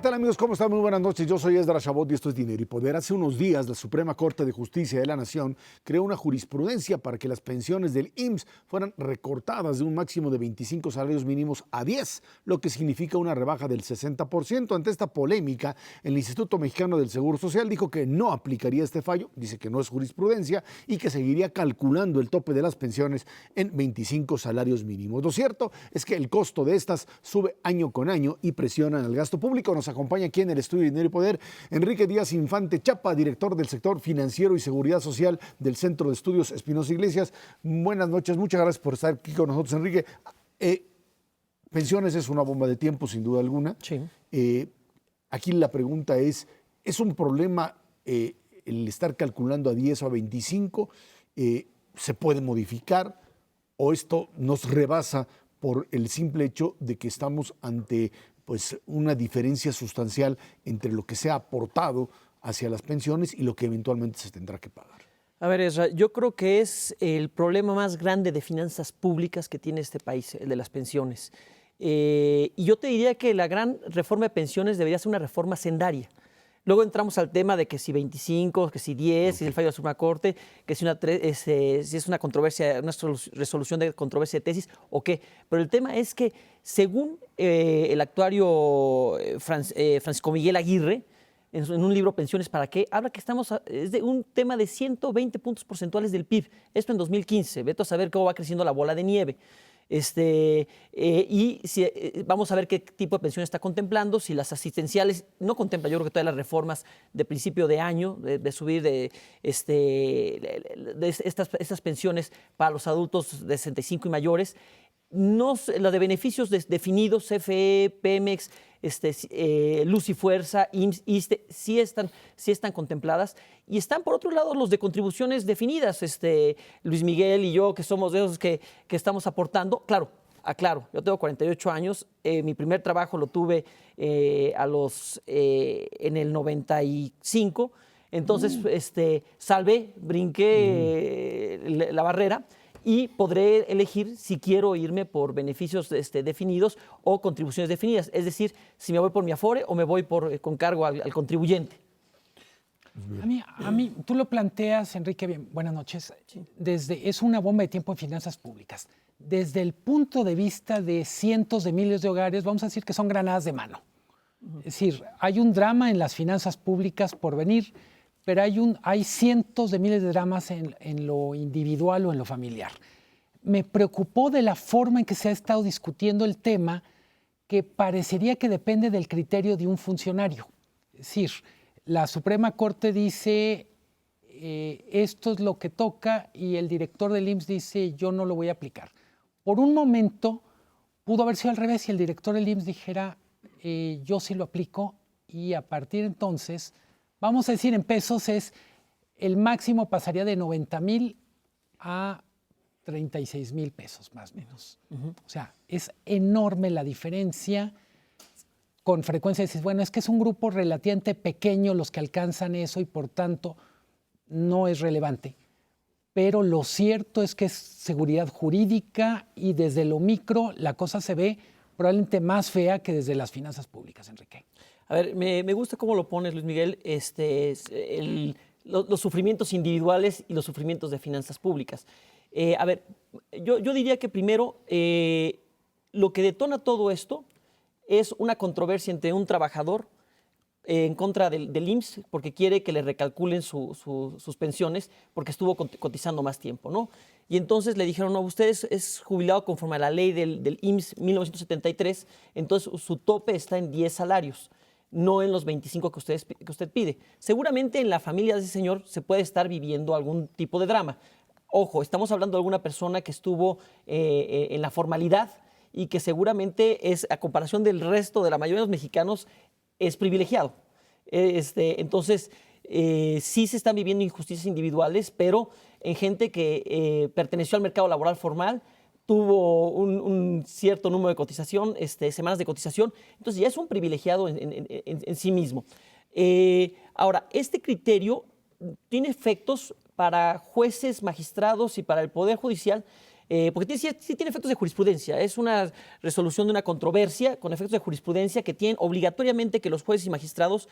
tal, amigos? ¿Cómo están? Muy buenas noches. Yo soy Esdras Chabot y esto es Dinero y Poder. Hace unos días, la Suprema Corte de Justicia de la Nación creó una jurisprudencia para que las pensiones del IMSS fueran recortadas de un máximo de 25 salarios mínimos a 10, lo que significa una rebaja del 60%. Ante esta polémica, el Instituto Mexicano del Seguro Social dijo que no aplicaría este fallo, dice que no es jurisprudencia y que seguiría calculando el tope de las pensiones en 25 salarios mínimos. Lo cierto es que el costo de estas sube año con año y presionan al gasto público. Nos acompaña aquí en el estudio de Dinero y Poder Enrique Díaz Infante Chapa, director del sector financiero y seguridad social del Centro de Estudios Espinosa Iglesias. Buenas noches, muchas gracias por estar aquí con nosotros, Enrique. Pensiones es una bomba de tiempo, sin duda alguna. Sí. Aquí la pregunta ¿es un problema el estar calculando a 10 o a 25? ¿Se puede modificar o esto nos rebasa por el simple hecho de que estamos ante una diferencia sustancial entre lo que se ha aportado hacia las pensiones y lo que eventualmente se tendrá que pagar? A ver, Ezra, yo creo que es el problema más grande de finanzas públicas que tiene este país, el de las pensiones. Y yo te diría que la gran reforma de pensiones debería ser una reforma sendaria. Luego entramos al tema de que si 25, que si 10, si es el fallo de la Suprema Corte, que si es una controversia, una resolución de controversia de tesis o qué. Pero el tema es que, según el actuario Francisco Miguel Aguirre, en un libro Pensiones para qué, habla que es de un tema de 120 puntos porcentuales del PIB. Esto en 2015. Vete a saber cómo va creciendo la bola de nieve. Vamos a ver qué tipo de pensión está contemplando, si las asistenciales no contempla, yo creo que todas las reformas de principio de año, de subir estas pensiones para los adultos de 65 y mayores. No, la de beneficios definidos, CFE, Pemex, Luz y Fuerza, IMSS, ISSSTE, sí están contempladas. Y están, por otro lado, los de contribuciones definidas, Luis Miguel y yo, que somos de esos que estamos aportando. Claro, aclaro, yo tengo 48 años, mi primer trabajo lo tuve en el 95, entonces brinqué la barrera. Y podré elegir si quiero irme por beneficios definidos o contribuciones definidas. Es decir, si me voy por mi Afore o me voy con cargo al contribuyente. A mí, tú lo planteas, Enrique, bien, buenas noches. Sí. Es una bomba de tiempo en finanzas públicas. Desde el punto de vista de cientos de miles de hogares, vamos a decir que son granadas de mano. Es decir, hay un drama en las finanzas públicas por venir, pero hay cientos de miles de dramas en lo individual o en lo familiar. Me preocupó de la forma en que se ha estado discutiendo el tema, que parecería que depende del criterio de un funcionario. Es decir, la Suprema Corte dice, esto es lo que toca, y el director del IMSS dice, yo no lo voy a aplicar. Por un momento pudo haber sido al revés, si el director del IMSS dijera, yo sí lo aplico, y a partir de entonces, vamos a decir en pesos, el máximo pasaría de 90,000 a 36,000 pesos, más o menos. O sea, es enorme la diferencia. Con frecuencia dices, bueno, es que es un grupo relativamente pequeño los que alcanzan eso y por tanto no es relevante. Pero lo cierto es que es seguridad jurídica y desde lo micro la cosa se ve probablemente más fea que desde las finanzas públicas, Enrique. A ver, me gusta cómo lo pones, Luis Miguel, los sufrimientos individuales y los sufrimientos de finanzas públicas. A ver, yo diría que primero lo que detona todo esto es una controversia entre un trabajador en contra del IMSS porque quiere que le recalculen sus pensiones porque estuvo cotizando más tiempo, ¿no? Y entonces le dijeron, no, usted es jubilado conforme a la ley del IMSS 1973, entonces su tope está en 10 salarios. No en los 25 que usted pide. Seguramente en la familia de ese señor se puede estar viviendo algún tipo de drama. Ojo, estamos hablando de alguna persona que estuvo en la formalidad y que seguramente a comparación del resto de la mayoría de los mexicanos, es privilegiado. Entonces, sí se están viviendo injusticias individuales, pero en gente que perteneció al mercado laboral formal, tuvo un cierto número de cotización, semanas de cotización, entonces ya es un privilegiado en sí mismo. Ahora, este criterio tiene efectos para jueces, magistrados y para el Poder Judicial porque sí tiene efectos de jurisprudencia. Es una resolución de una controversia con efectos de jurisprudencia que tienen obligatoriamente que los jueces y magistrados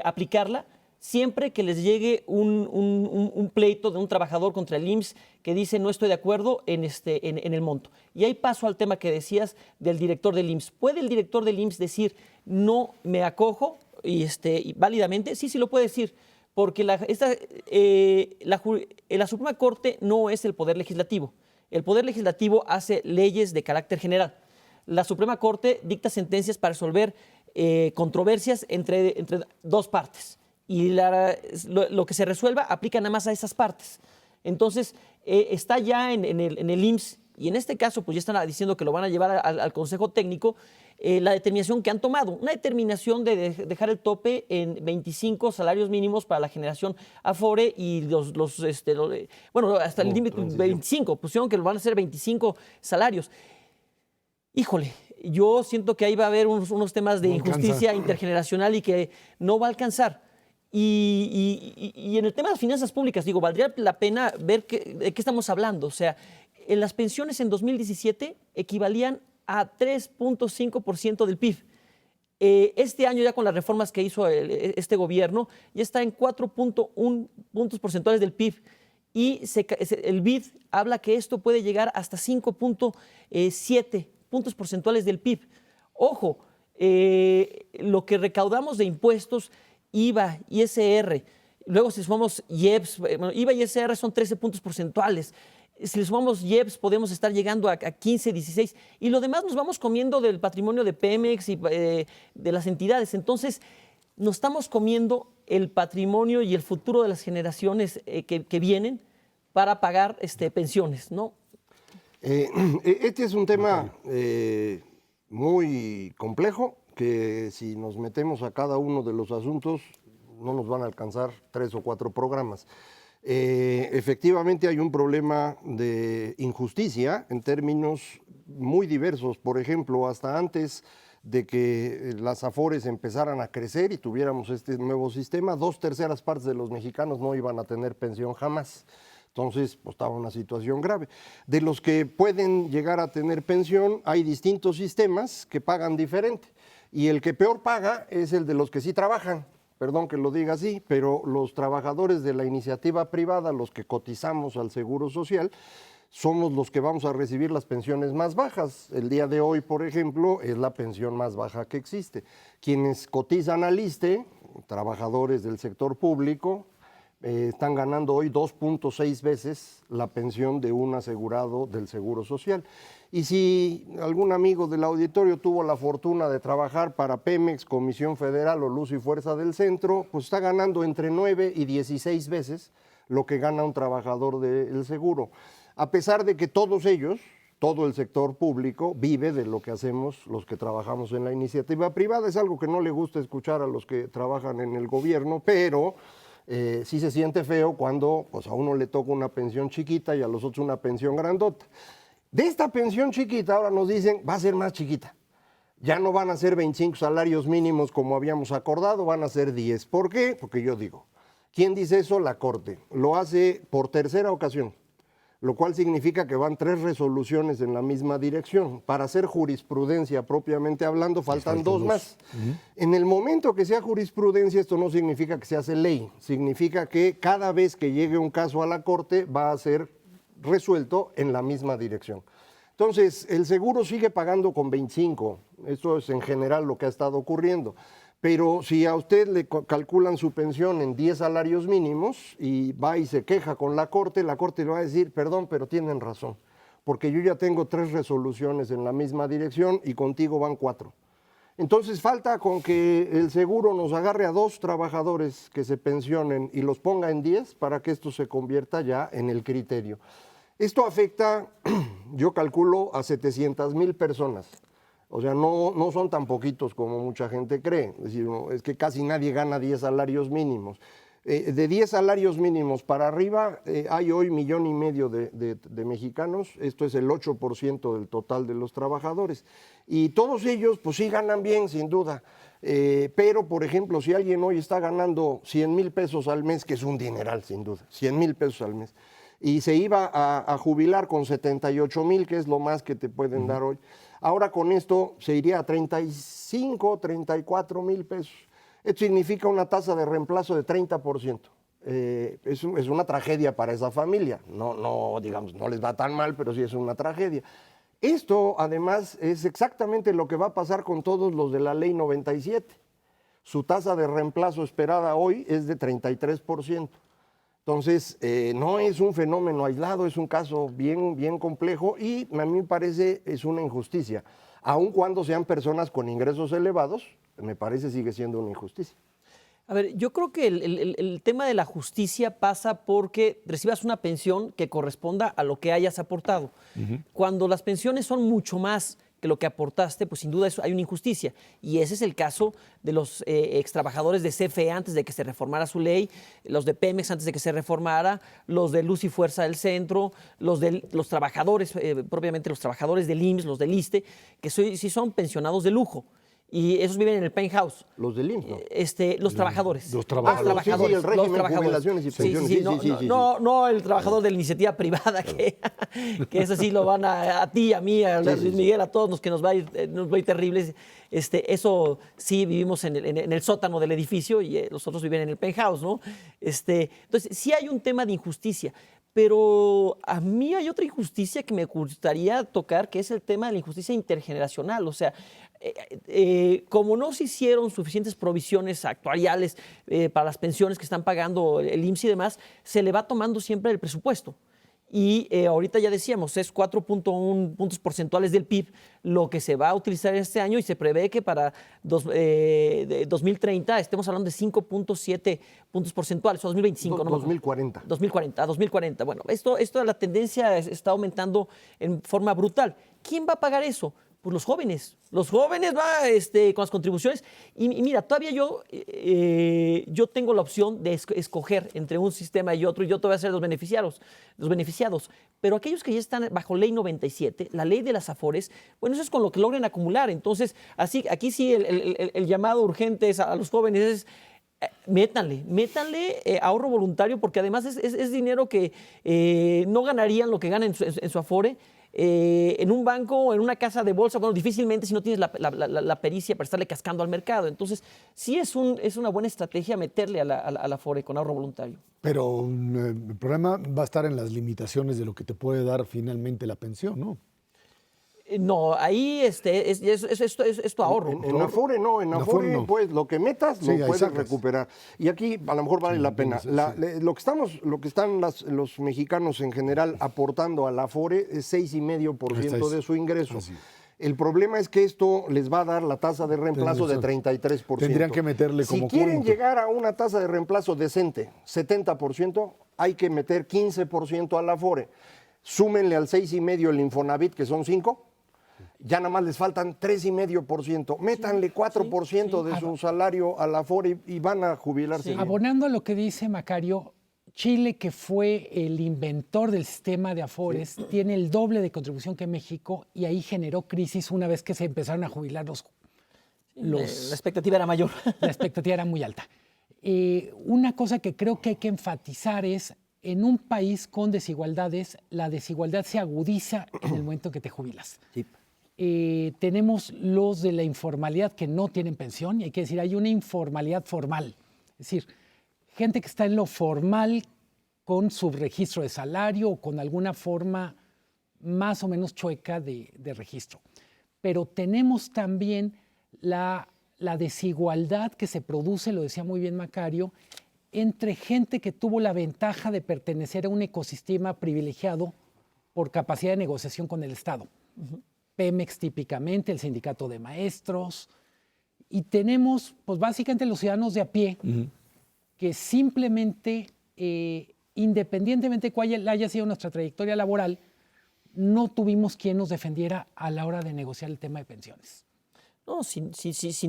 aplicarla siempre que les llegue un pleito de un trabajador contra el IMSS que dice no estoy de acuerdo en el monto. Y ahí paso al tema que decías del director del IMSS. ¿Puede el director del IMSS decir no me acojo y válidamente? Sí, sí lo puede decir, porque la Suprema Corte no es el Poder Legislativo. El Poder Legislativo hace leyes de carácter general. La Suprema Corte dicta sentencias para resolver controversias entre dos partes. Y lo que se resuelva aplica nada más a esas partes. Entonces, está ya en el IMSS, y en este caso, pues ya están diciendo que lo van a llevar al Consejo Técnico, la determinación que han tomado. Una determinación de dejar el tope en 25 salarios mínimos para la generación Afore y bueno, hasta el límite 25. Pusieron que lo van a hacer 25 salarios. Híjole, yo siento que ahí va a haber unos temas de injusticia intergeneracional y que no va a alcanzar. Y en el tema de las finanzas públicas, digo, valdría la pena ver de qué estamos hablando. O sea, en las pensiones en 2017 equivalían a 3.5% del PIB. Este año ya con las reformas que hizo este gobierno ya está en 4.1 puntos porcentuales del PIB. Y el BID habla que esto puede llegar hasta 5.7 puntos porcentuales del PIB. Ojo, lo que recaudamos de impuestos, IVA, ISR, luego si sumamos IEPS, bueno, IVA y ISR son 13 puntos porcentuales. Si le sumamos IEPS podemos estar llegando a 15, 16 y lo demás nos vamos comiendo del patrimonio de Pemex y de las entidades. Entonces nos estamos comiendo el patrimonio y el futuro de las generaciones que vienen para pagar pensiones, ¿no? Este es un tema muy complejo, que si nos metemos a cada uno de los asuntos no nos van a alcanzar 3 o 4 programas. Efectivamente hay un problema de injusticia en términos muy diversos. Por ejemplo, hasta antes de que las Afores empezaran a crecer y tuviéramos este nuevo sistema, 2/3 partes de los mexicanos no iban a tener pensión jamás. Entonces, pues estaba una situación grave. De los que pueden llegar a tener pensión, hay distintos sistemas que pagan diferente. Y el que peor paga es el de los que sí trabajan. Perdón que lo diga así, pero los trabajadores de la iniciativa privada, los que cotizamos al Seguro Social, somos los que vamos a recibir las pensiones más bajas. El día de hoy, por ejemplo, es la pensión más baja que existe. Quienes cotizan al ISSSTE, trabajadores del sector público, están ganando hoy 2.6 veces la pensión de un asegurado del Seguro Social. Y si algún amigo del auditorio tuvo la fortuna de trabajar para Pemex, Comisión Federal o Luz y Fuerza del Centro, pues está ganando entre 9 y 16 veces lo que gana un trabajador del seguro. A pesar de que todos ellos, todo el sector público, vive de lo que hacemos los que trabajamos en la iniciativa privada. Es algo que no le gusta escuchar a los que trabajan en el gobierno, pero sí se siente feo cuando pues, a uno le toca una pensión chiquita y a los otros una pensión grandota. De esta pensión chiquita ahora nos dicen va a ser más chiquita. Ya no van a ser 25 salarios mínimos como habíamos acordado, van a ser 10. ¿Por qué? Porque yo digo, ¿quién dice eso? La Corte. Lo hace por tercera ocasión, lo cual significa que van 3 resoluciones en la misma dirección. Para hacer jurisprudencia propiamente hablando, faltan 2 más. En el momento que sea jurisprudencia, esto no significa que se hace ley, significa que cada vez que llegue un caso a la Corte va a ser resuelto en la misma dirección. Entonces, el seguro sigue pagando con 25, esto es en general lo que ha estado ocurriendo. Pero si a usted le calculan su pensión en 10 salarios mínimos y va y se queja con la Corte le va a decir, perdón, pero tienen razón, porque yo ya tengo 3 resoluciones en la misma dirección y contigo van 4. Entonces falta con que el seguro nos agarre a 2 trabajadores que se pensionen y los ponga en 10 para que esto se convierta ya en el criterio. Esto afecta, yo calculo, a 700,000 personas. O sea, no son tan poquitos como mucha gente cree. Es decir, es que casi nadie gana 10 salarios mínimos. De 10 salarios mínimos para arriba, hay hoy 1,5 millones de mexicanos. Esto es el 8% del total de los trabajadores. Y todos ellos, pues sí ganan bien, sin duda. Pero, por ejemplo, si alguien hoy está ganando 100,000 pesos al mes, que es un dineral, sin duda, 100,000 pesos al mes, y se iba a jubilar con 78,000, que es lo más que te pueden dar hoy. Ahora con esto se iría a 35, 34,000 pesos. Esto significa una tasa de reemplazo de 30%. Es una tragedia para esa familia. No, digamos, no les va tan mal, pero sí es una tragedia. Esto, además, es exactamente lo que va a pasar con todos los de la Ley 97. Su tasa de reemplazo esperada hoy es de 33%. Entonces, no es un fenómeno aislado, es un caso bien complejo y a mí me parece es una injusticia. Aun cuando sean personas con ingresos elevados, me parece sigue siendo una injusticia. A ver, yo creo que el tema de la justicia pasa porque recibas una pensión que corresponda a lo que hayas aportado. Cuando las pensiones son mucho más que lo que aportaste, pues sin duda hay una injusticia. Y ese es el caso de los extrabajadores de CFE antes de que se reformara su ley, los de Pemex antes de que se reformara, los de Luz y Fuerza del Centro, los trabajadores, propiamente los trabajadores del IMSS, los del ISSSTE, que sí son pensionados de lujo. Y esos viven en el penthouse. Los del IMSS, ¿no? Los trabajadores. Los trabajadores. Sí, el régimen de jubilaciones y pensiones. No el trabajador de la iniciativa privada, que eso sí lo van a ti, a mí, a Luis Miguel, a todos los que nos va a ir terribles. Eso sí, vivimos en el sótano del edificio y los otros viven en el penthouse, ¿no? Entonces, sí hay un tema de injusticia. Pero a mí hay otra injusticia que me gustaría tocar, que es el tema de la injusticia intergeneracional. O sea, como no se hicieron suficientes provisiones actuariales para las pensiones que están pagando el IMSS y demás, se le va tomando siempre el presupuesto. Y ahorita ya decíamos, es 4.1 puntos porcentuales del PIB lo que se va a utilizar este año y se prevé que para 2030 estemos hablando de 5.7 puntos porcentuales, o 2025, ¿no? 2040. 2040. Bueno, esto la tendencia está aumentando en forma brutal. ¿Quién va a pagar eso? Pues los jóvenes. Los jóvenes con las contribuciones. Y mira, todavía yo tengo la opción de escoger entre un sistema y otro yo te voy a ser los beneficiados. Pero aquellos que ya están bajo ley 97, la ley de las Afores, bueno, eso es con lo que logren acumular. Entonces, aquí sí el llamado urgente es a los jóvenes es métanle ahorro voluntario, porque además es dinero que no ganarían lo que ganan en su Afore. En un banco o en una casa de bolsa, bueno, difícilmente si no tienes la pericia para estarle cascando al mercado. Entonces, sí es una buena estrategia meterle a la Afore con ahorro voluntario. Pero el problema va a estar en las limitaciones de lo que te puede dar finalmente la pensión, ¿no? No, ahí es tu ahorro. En Afore no, en Afore no. Pues lo que metas lo puedes recuperar. Y aquí a lo mejor vale la pena. Lo que están los mexicanos en general aportando a la Afore es 6,5% de su ingreso. El problema es que esto les va a dar la tasa de reemplazo de 33%. Tendrían que meterle como Si quieren llegar a una tasa de reemplazo decente, 70%, hay que meter 15% a la Afore. Súmenle al 6,5% el Infonavit, que son 5%. Ya nada más les faltan 3,5%. Métanle 4% de su salario a la Afore y van a jubilarse. Abonando a lo que dice Macario, Chile, que fue el inventor del sistema de Afores, tiene el doble de contribución que México y ahí generó crisis una vez que se empezaron a jubilar la expectativa era mayor. La expectativa era muy alta. Una cosa que creo que hay que enfatizar es, en un país con desigualdades, la desigualdad se agudiza en el momento que te jubilas. Sí. Tenemos los de la informalidad que no tienen pensión, y hay que decir, hay una informalidad formal. Es decir, gente que está en lo formal con subregistro de salario o con alguna forma más o menos chueca de registro. Pero tenemos también la desigualdad que se produce, lo decía muy bien Macario, entre gente que tuvo la ventaja de pertenecer a un ecosistema privilegiado por capacidad de negociación con el Estado. Pemex típicamente, el sindicato de maestros, y tenemos pues básicamente los ciudadanos de a pie que simplemente, independientemente de cuál haya sido nuestra trayectoria laboral, no tuvimos quien nos defendiera a la hora de negociar el tema de pensiones. No, sin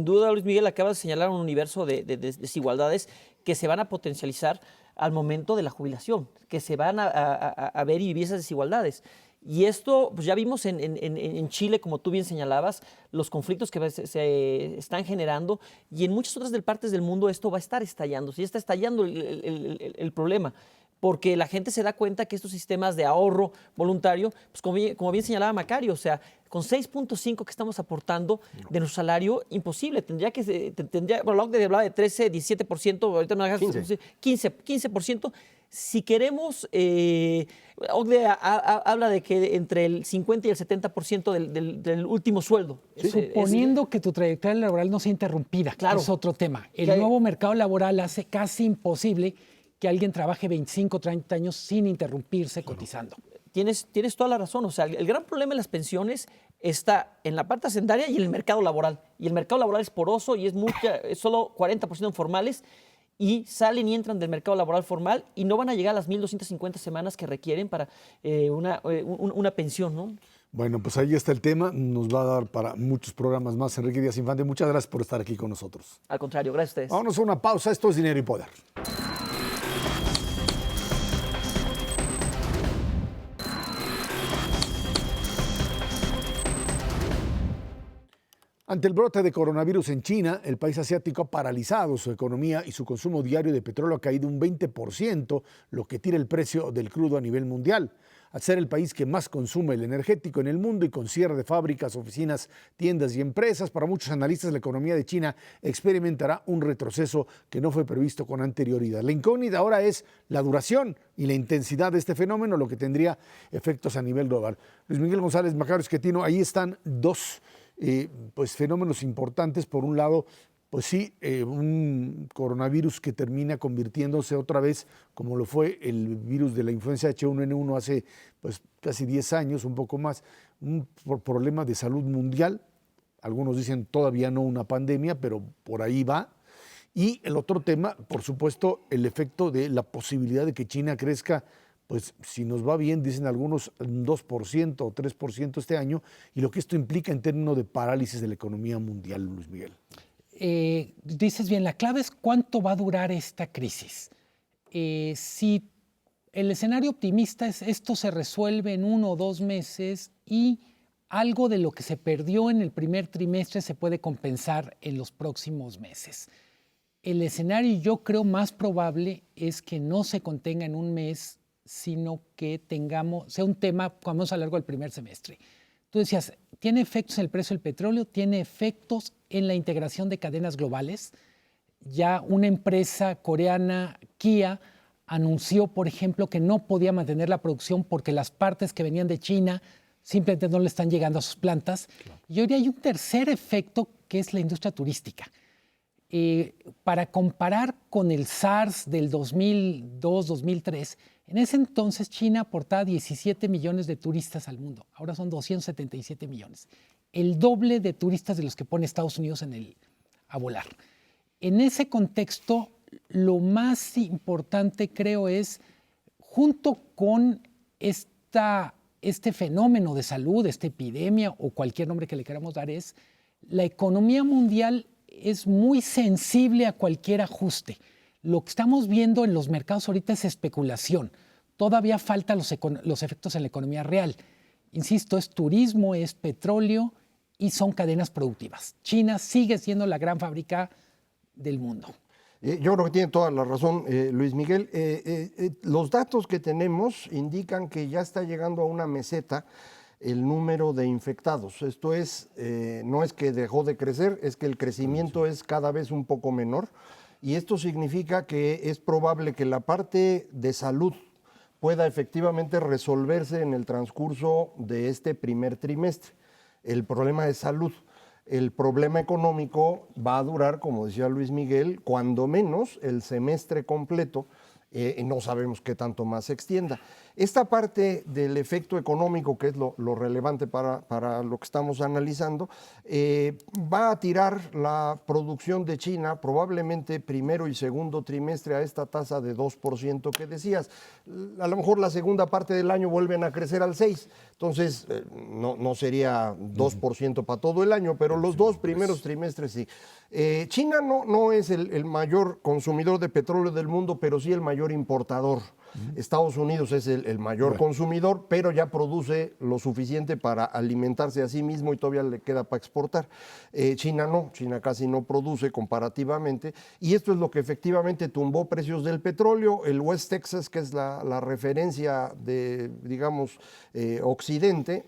duda, Luis Miguel, acabas de señalar un universo de desigualdades que se van a potencializar al momento de la jubilación, que se van a ver y vivir esas desigualdades. Y esto, pues ya vimos en Chile, como tú bien señalabas, los conflictos que se están generando, y en muchas otras partes del mundo esto va a estar estallando, sí está estallando el problema. porque la gente se da cuenta que estos sistemas de ahorro voluntario, pues como bien señalaba Macario, o sea, con 6.5 que estamos aportando de nuestro salario, imposible. Bueno, la OCDE hablaba de 13, 17%, ahorita no hagas 15%. Si queremos, OCDE habla de que entre el 50 y el 70% del último sueldo. Suponiendo que tu trayectoria laboral no sea interrumpida, Claro. es otro tema. El nuevo mercado laboral hace casi imposible que alguien trabaje 25, 30 años sin interrumpirse cotizando. Tienes toda la razón. O sea, el gran problema de las pensiones está en la parte hacendaria y en el mercado laboral. Y el mercado laboral es poroso y es solo 40% informales, y salen y entran del mercado laboral formal y no van a llegar a las 1.250 semanas que requieren para una pensión, ¿no? Bueno, pues ahí está el tema. Nos va a dar para muchos programas más. Enrique Díaz Infante, muchas gracias por estar aquí con nosotros. Al contrario, gracias a ustedes. Vámonos a una pausa. Esto es Dinero y Poder. Ante el brote de coronavirus en China, el país asiático ha paralizado su economía y su consumo diario de petróleo ha caído un 20%, lo que tira el precio del crudo a nivel mundial. Al ser el país que más consume el energético en el mundo y con cierre de fábricas, oficinas, tiendas y empresas, para muchos analistas la economía de China experimentará un retroceso que no fue previsto con anterioridad. La incógnita ahora es la duración y la intensidad de este fenómeno, lo que tendría efectos a nivel global. Luis Miguel González, Macario Esquetino, ahí están dos fenómenos importantes. Por un lado, pues sí, un coronavirus que termina convirtiéndose otra vez, como lo fue el virus de la influenza H1N1 hace pues casi 10 años, un poco más, un problema de salud mundial. Algunos dicen todavía no una pandemia, pero por ahí va. Y el otro tema, por supuesto, el efecto de la posibilidad de que China crezca, pues si nos va bien, dicen algunos, un 2% o 3% este año, y lo que esto implica en términos de parálisis de la economía mundial, Luis Miguel. Dices bien, la clave es cuánto va a durar esta crisis. Si el escenario optimista es esto se resuelve en 1 o 2 meses y algo de lo que se perdió en el primer trimestre se puede compensar en los próximos meses. El escenario, yo creo, más probable es que no se contenga en un mes, sino que sea un tema cuando vamos a lo largo del primer semestre. Tú decías, tiene efectos en el precio del petróleo, tiene efectos en la integración de cadenas globales. Ya una empresa coreana, Kia, anunció, por ejemplo, que no podía mantener la producción porque las partes que venían de China simplemente no le están llegando a sus plantas. Claro. Y hoy hay un tercer efecto que es la industria turística. Para comparar con el SARS del 2002-2003, en ese entonces China aportaba 17 millones de turistas al mundo, ahora son 277 millones, el doble de turistas de los que pone Estados Unidos a volar. En ese contexto, lo más importante creo es, junto con este fenómeno de salud, esta epidemia o cualquier nombre que le queramos dar, es la economía mundial es muy sensible a cualquier ajuste. Lo que estamos viendo en los mercados ahorita es especulación. Todavía faltan los efectos en la economía real. Insisto, es turismo, es petróleo y son cadenas productivas. China sigue siendo la gran fábrica del mundo. Yo creo que tiene toda la razón, Luis Miguel. Los datos que tenemos indican que ya está llegando a una meseta el número de infectados. Esto es, no es que dejó de crecer, es que el crecimiento es cada vez un poco menor. Y esto significa que es probable que la parte de salud pueda efectivamente resolverse en el transcurso de este primer trimestre. El problema de salud. El problema económico va a durar, como decía Luis Miguel, cuando menos el semestre completo. No sabemos qué tanto más se extienda. Esta parte del efecto económico, que es lo relevante para lo que estamos analizando, va a tirar la producción de China probablemente primero y segundo trimestre a esta tasa de 2% que decías. A lo mejor la segunda parte del año vuelven a crecer al 6%, entonces no sería 2% para todo el año, pero los 2 primeros trimestres sí. China no es el mayor consumidor de petróleo del mundo, pero sí el mayor importador. Estados Unidos es el mayor consumidor, pero ya produce lo suficiente para alimentarse a sí mismo y todavía le queda para exportar. China no, China casi no produce comparativamente, y esto es lo que efectivamente tumbó precios del petróleo. El West Texas, que es la referencia de, digamos, Occidente,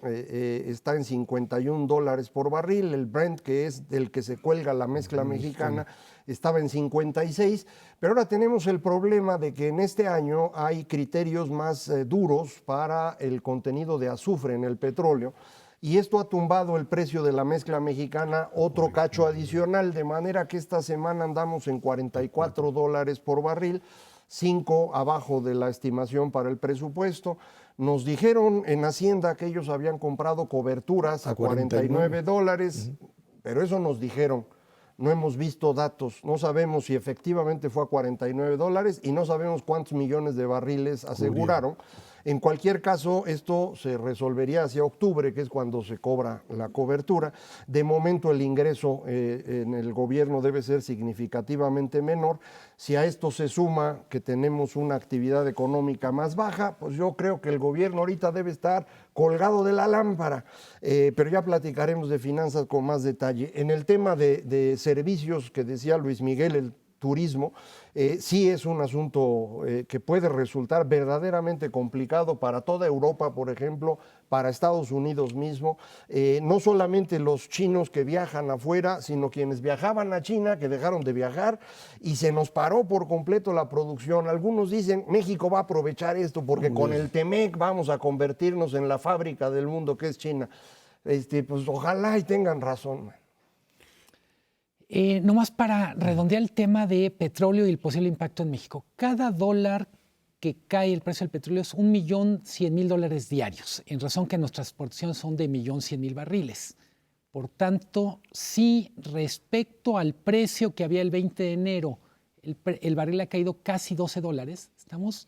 está en $51 por barril. El Brent, que es del que se cuelga la mezcla mexicana, estaba en 56, pero ahora tenemos el problema de que en este año hay criterios más duros para el contenido de azufre en el petróleo, y esto ha tumbado el precio de la mezcla mexicana otro cacho adicional, de manera que esta semana andamos en $44 por barril, 5 abajo de la estimación para el presupuesto. Nos dijeron en Hacienda que ellos habían comprado coberturas a $49, pero eso nos dijeron. No hemos visto datos, no sabemos si efectivamente fue a $49 y no sabemos cuántos millones de barriles aseguraron. En cualquier caso, esto se resolvería hacia octubre, que es cuando se cobra la cobertura. De momento el ingreso en el gobierno debe ser significativamente menor. Si a esto se suma que tenemos una actividad económica más baja, pues yo creo que el gobierno ahorita debe estar colgado de la lámpara. Pero ya platicaremos de finanzas con más detalle. En el tema de servicios que decía Luis Miguel, el turismo, sí es un asunto que puede resultar verdaderamente complicado para toda Europa, por ejemplo, para Estados Unidos mismo. No solamente los chinos que viajan afuera, sino quienes viajaban a China, que dejaron de viajar, y se nos paró por completo la producción. Algunos dicen, México va a aprovechar esto porque con el TEMEC vamos a convertirnos en la fábrica del mundo que es China. Pues ojalá y tengan razón. Nomás para redondear el tema de petróleo y el posible impacto en México. Cada dólar que cae el precio del petróleo es $1.100.000 diarios, en razón que nuestras exportaciones son de 1.100.000 barriles. Por tanto, si respecto al precio que había el 20 de enero, el barril ha caído casi $12, estamos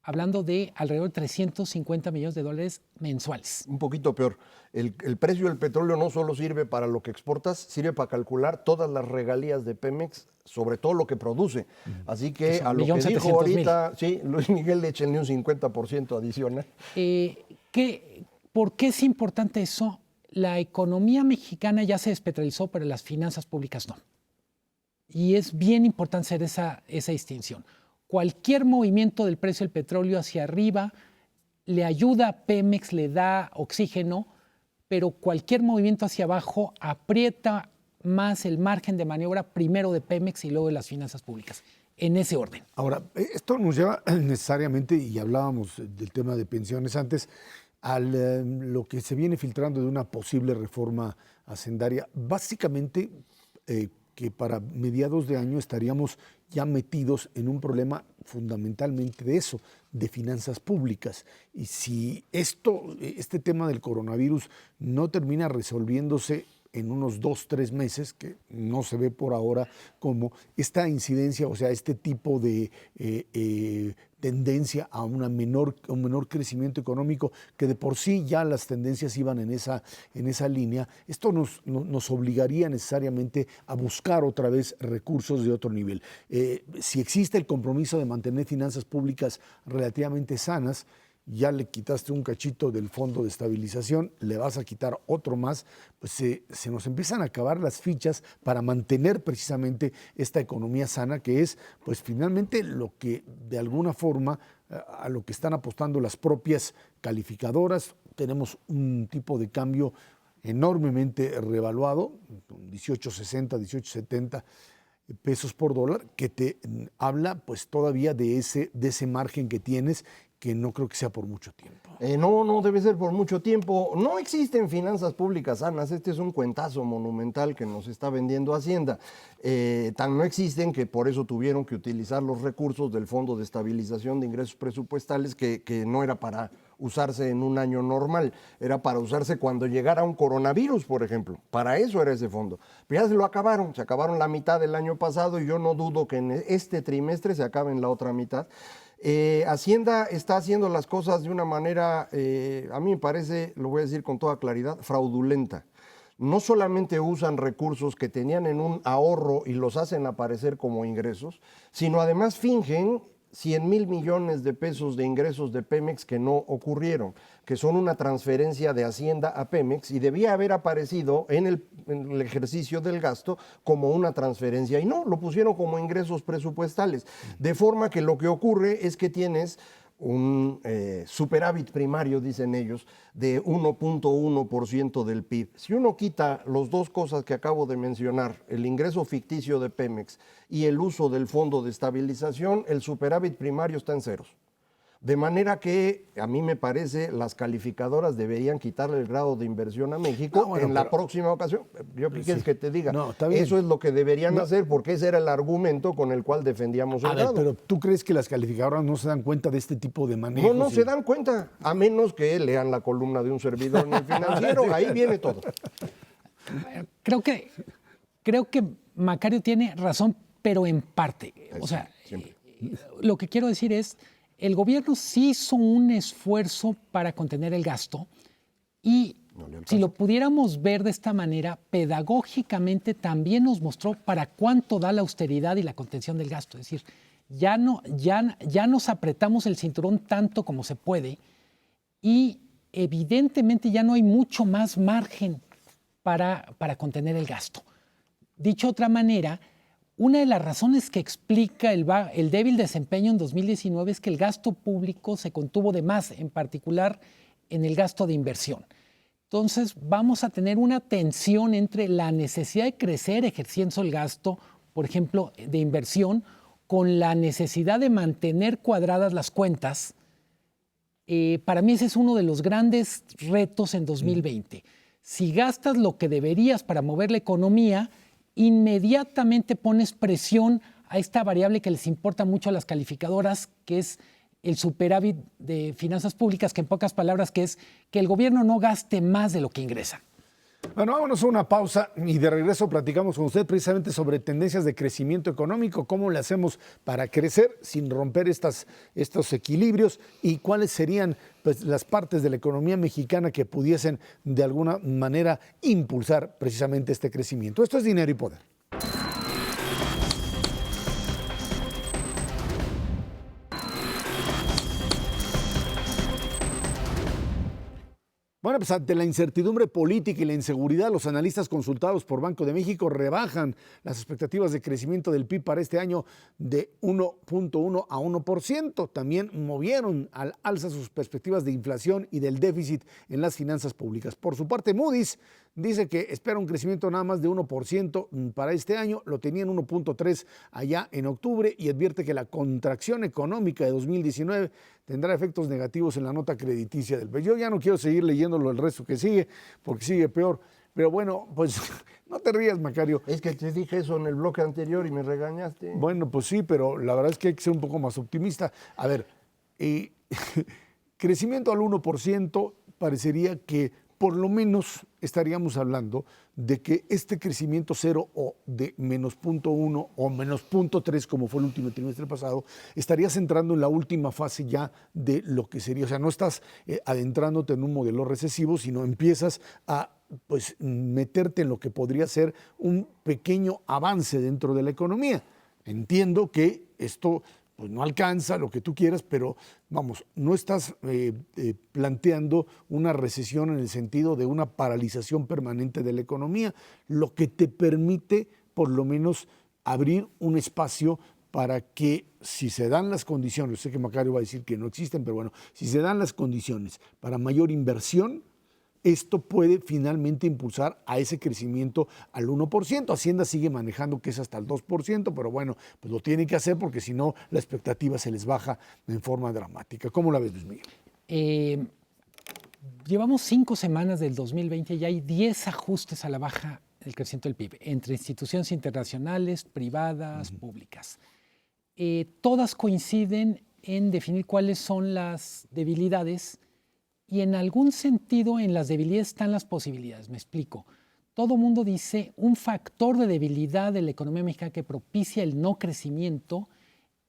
hablando de alrededor de $350 millones mensuales. Un poquito peor. El precio del petróleo no solo sirve para lo que exportas, sirve para calcular todas las regalías de Pemex, sobre todo lo que produce. Así que a lo que dijo ahorita, sí, Luis Miguel, échenle un 50% adicional. ¿Por qué es importante eso? La economía mexicana ya se despetralizó, pero las finanzas públicas no. Y es bien importante hacer esa distinción. Cualquier movimiento del precio del petróleo hacia arriba le ayuda a Pemex, le da oxígeno, pero cualquier movimiento hacia abajo aprieta más el margen de maniobra primero de Pemex y luego de las finanzas públicas, en ese orden. Ahora, esto nos lleva necesariamente, y hablábamos del tema de pensiones antes, a lo que se viene filtrando de una posible reforma hacendaria. Básicamente, que para mediados de año estaríamos ya metidos en un problema fundamentalmente de eso, de finanzas públicas. Y si este tema del coronavirus no termina resolviéndose en unos 2-3 meses, que no se ve por ahora como esta incidencia, o sea, este tipo de tendencia a un menor crecimiento económico, que de por sí ya las tendencias iban en esa línea, esto nos obligaría necesariamente a buscar otra vez recursos de otro nivel. Si existe el compromiso de mantener finanzas públicas relativamente sanas, ya le quitaste un cachito del fondo de estabilización, le vas a quitar otro más, pues se nos empiezan a acabar las fichas para mantener precisamente esta economía sana, que es pues finalmente lo que de alguna forma a lo que están apostando las propias calificadoras. Tenemos un tipo de cambio enormemente revaluado, 18.60, 18.70 pesos por dólar, que te habla pues todavía de ese margen que tienes, que no creo que sea por mucho tiempo. No debe ser por mucho tiempo. No existen finanzas públicas sanas. Este es un cuentazo monumental que nos está vendiendo Hacienda. Tan no existen que por eso tuvieron que utilizar los recursos del Fondo de Estabilización de Ingresos Presupuestales, que no era para usarse en un año normal, era para usarse cuando llegara un coronavirus, por ejemplo. Para eso era ese fondo. Pero ya se acabaron la mitad del año pasado, y yo no dudo que en este trimestre se acabe en la otra mitad. Hacienda está haciendo las cosas de una manera, a mí me parece, lo voy a decir con toda claridad, fraudulenta. No solamente usan recursos que tenían en un ahorro y los hacen aparecer como ingresos, sino además fingen 100,000 millones de pesos de ingresos de Pemex que no ocurrieron, que son una transferencia de Hacienda a Pemex y debía haber aparecido en el ejercicio del gasto como una transferencia y no, lo pusieron como ingresos presupuestales. De forma que lo que ocurre es que tienes un superávit primario, dicen ellos, de 1.1% del PIB. Si uno quita las dos cosas que acabo de mencionar, el ingreso ficticio de Pemex y el uso del Fondo de Estabilización, el superávit primario está en ceros. De manera que, a mí me parece, las calificadoras deberían quitarle el grado de inversión a México la próxima ocasión. ¿Yo qué quieres que te diga? No, está bien. Eso es lo que deberían hacer, porque ese era el argumento con el cual defendíamos el grado. Pero ¿tú crees que las calificadoras no se dan cuenta de este tipo de manejo? No se dan cuenta, a menos que lean la columna de un servidor en El Financiero. Ahí viene todo. Creo que Macario tiene razón, pero en parte. O sea, lo que quiero decir es, el gobierno sí hizo un esfuerzo para contener el gasto y si lo pudiéramos ver de esta manera, pedagógicamente también nos mostró para cuánto da la austeridad y la contención del gasto. Es decir, ya nos apretamos el cinturón tanto como se puede y evidentemente ya no hay mucho más margen para contener el gasto. Dicho de otra manera, una de las razones que explica el débil desempeño en 2019 es que el gasto público se contuvo de más, en particular en el gasto de inversión. Entonces vamos a tener una tensión entre la necesidad de crecer ejerciendo el gasto, por ejemplo, de inversión, con la necesidad de mantener cuadradas las cuentas. Para mí ese es uno de los grandes retos en 2020. Si gastas lo que deberías para mover la economía, inmediatamente pones presión a esta variable que les importa mucho a las calificadoras, que es el superávit de finanzas públicas, que en pocas palabras que es que el gobierno no gaste más de lo que ingresa. Bueno, vámonos a una pausa y de regreso platicamos con usted precisamente sobre tendencias de crecimiento económico, cómo le hacemos para crecer sin romper estos equilibrios y cuáles serían pues, las partes de la economía mexicana que pudiesen de alguna manera impulsar precisamente este crecimiento. Esto es Dinero y Poder. Bueno, pues ante la incertidumbre política y la inseguridad, los analistas consultados por Banco de México rebajan las expectativas de crecimiento del PIB para este año de 1.1 a 1%. También movieron al alza sus perspectivas de inflación y del déficit en las finanzas públicas. Por su parte, Moody's dice que espera un crecimiento nada más de 1% para este año, lo tenía en 1.3 allá en octubre y advierte que la contracción económica de 2019 tendrá efectos negativos en la nota crediticia del país. Yo ya no quiero seguir leyéndolo el resto que sigue, porque sigue peor. Pero bueno, pues no te rías, Macario. Es que te dije eso en el bloque anterior y me regañaste. Bueno, pues sí, pero la verdad es que hay que ser un poco más optimista. A ver, crecimiento al 1% parecería que por lo menos estaríamos hablando de que este crecimiento cero o de menos 0.1 o menos 0.3, como fue el último trimestre pasado, estarías entrando en la última fase ya de lo que sería. O sea, no estás adentrándote en un modelo recesivo, sino empiezas a pues, meterte en lo que podría ser un pequeño avance dentro de la economía. Entiendo que esto pues no alcanza lo que tú quieras, pero vamos, no estás planteando una recesión en el sentido de una paralización permanente de la economía, lo que te permite por lo menos abrir un espacio para que si se dan las condiciones, sé que Macario va a decir que no existen, pero bueno, si se dan las condiciones para mayor inversión, esto puede finalmente impulsar a ese crecimiento al 1%. Hacienda sigue manejando que es hasta el 2%, pero bueno, pues lo tiene que hacer porque si no, la expectativa se les baja en forma dramática. ¿Cómo la ves, Luis Miguel? Llevamos 5 semanas del 2020 y hay 10 ajustes a la baja del crecimiento del PIB, entre instituciones internacionales, privadas, públicas. Todas coinciden en definir cuáles son las debilidades y en algún sentido en las debilidades están las posibilidades. Me explico. Todo mundo dice un factor de debilidad de la economía mexicana que propicia el no crecimiento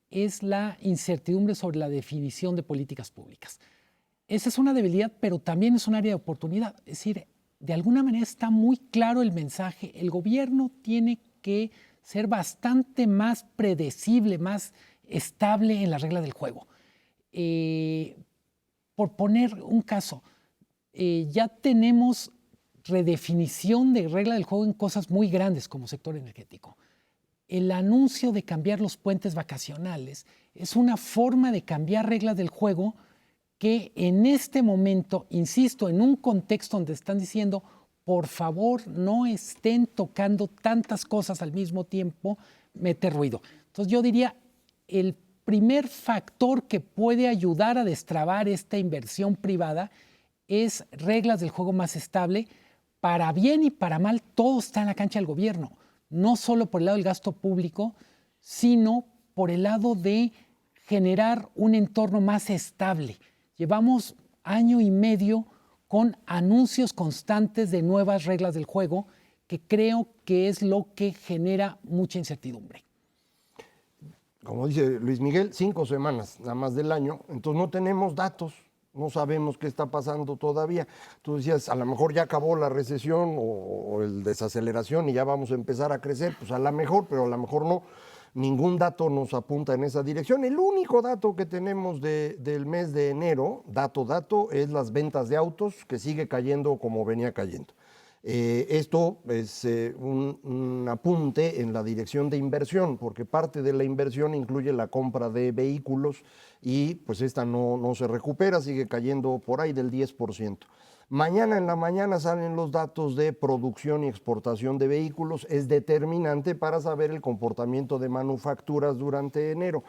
es la incertidumbre sobre la definición de políticas públicas. Esa es una debilidad, pero también es un área de oportunidad. Es decir, de alguna manera está muy claro el mensaje. El gobierno tiene que ser bastante más predecible, más estable en las reglas del juego. Por poner un caso, ya tenemos redefinición de regla del juego en cosas muy grandes como sector energético. El anuncio de cambiar los puentes vacacionales es una forma de cambiar reglas del juego que en este momento, insisto, en un contexto donde están diciendo, por favor, no estén tocando tantas cosas al mismo tiempo, mete ruido. Entonces yo diría, el primer factor que puede ayudar a destrabar esta inversión privada es reglas del juego más estable. Para bien y para mal, todo está en la cancha del gobierno, no solo por el lado del gasto público, sino por el lado de generar un entorno más estable. Llevamos año y medio con anuncios constantes de nuevas reglas del juego, que creo que es lo que genera mucha incertidumbre. Como dice Luis Miguel, 5 semanas nada más del año, entonces no tenemos datos, no sabemos qué está pasando todavía. Tú decías, a lo mejor ya acabó la recesión o el desaceleración y ya vamos a empezar a crecer, pues a lo mejor, pero a lo mejor no. Ningún dato nos apunta en esa dirección. El único dato que tenemos del mes de enero, dato, es las ventas de autos, que sigue cayendo como venía cayendo. Esto es un apunte en la dirección de inversión, porque parte de la inversión incluye la compra de vehículos y pues esta no se recupera, sigue cayendo por ahí del 10%. Mañana en la mañana salen los datos de producción y exportación de vehículos, es determinante para saber el comportamiento de manufacturas durante enero.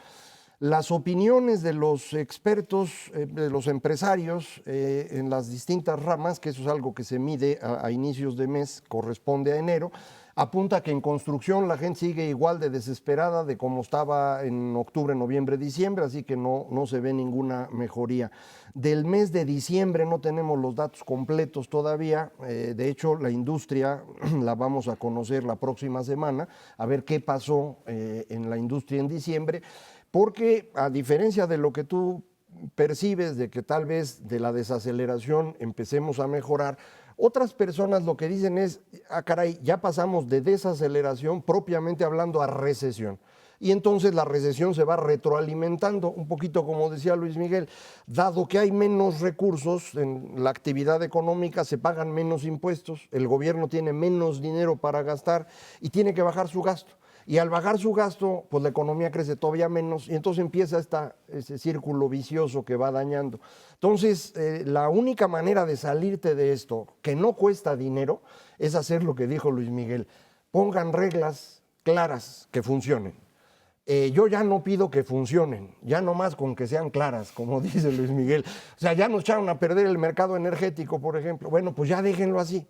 Las opiniones de los expertos, de los empresarios en las distintas ramas, que eso es algo que se mide a inicios de mes, corresponde a enero, apunta que en construcción la gente sigue igual de desesperada de como estaba en octubre, noviembre, diciembre, así que no se ve ninguna mejoría. Del mes de diciembre no tenemos los datos completos todavía, de hecho la industria la vamos a conocer la próxima semana, a ver qué pasó en la industria en diciembre, porque a diferencia de lo que tú percibes de que tal vez de la desaceleración empecemos a mejorar, otras personas lo que dicen es, caray, ya pasamos de desaceleración propiamente hablando a recesión. Y entonces la recesión se va retroalimentando, un poquito como decía Luis Miguel, dado que hay menos recursos en la actividad económica, se pagan menos impuestos, el gobierno tiene menos dinero para gastar y tiene que bajar su gasto. Y al bajar su gasto, pues la economía crece todavía menos y entonces empieza ese círculo vicioso que va dañando. Entonces, la única manera de salirte de esto, que no cuesta dinero, es hacer lo que dijo Luis Miguel. Pongan reglas claras que funcionen. Yo ya no pido que funcionen, ya nomás con que sean claras, como dice Luis Miguel. O sea, ya nos echaron a perder el mercado energético, por ejemplo. Bueno, pues ya déjenlo así.